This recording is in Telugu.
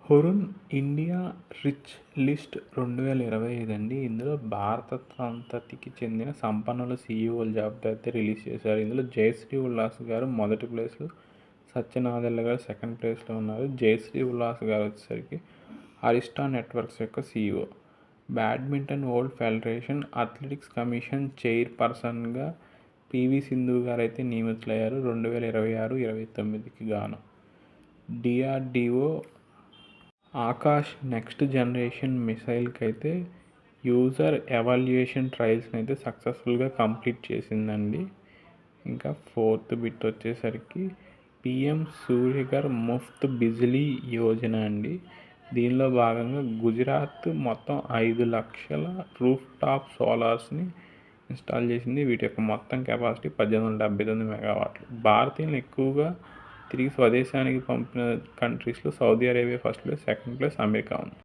హురున్ ఇండియా రిచ్ లిస్ట్ 2025 అండి. ఇందులో భారత సంతతికి చెందిన సంపన్నుల సీఈఓల జాబితా అయితే రిలీజ్ చేశారు. ఇందులో జయశ్రీ ఉల్లాస్ గారు మొదటి ప్లేస్లో, సత్య నాదెళ్ల గారు సెకండ్ ప్లేస్లో ఉన్నారు. జయశ్రీ ఉల్లాస్ గారు వచ్చేసరికి అరిస్టా నెట్వర్క్స్ యొక్క CEO. Badminton world federation athletics commission చైర్పర్సన్గా పివి సింధు గారు అయితే నియమితులయ్యారు 2026-29కి గాను. డిఆర్డిఓ ఆకాష్ నెక్స్ట్ జనరేషన్ మిసైల్కి అయితే యూజర్ ఎవాల్యుయేషన్ ట్రయల్స్ని అయితే సక్సెస్ఫుల్గా కంప్లీట్ చేసిందండి. ఇంకా ఫోర్త్ బిట్ వచ్చేసరికి పిఎం సూర్యఘర్ ముఫ్త్ బిజిలీ యోజన అండి. దీనిలో భాగంగా గుజరాత్ మొత్తం 5 లక్షల రూఫ్ టాప్ సోలార్స్ని ఇన్స్టాల్ చేసింది. వీటి యొక్క మొత్తం కెపాసిటీ 1879 మెగావాట్లు. భారతీయులను ఎక్కువగా తిరిగి స్వదేశానికి పంపిన కంట్రీస్లో Saudi Arabia first place, second place America ఉంది.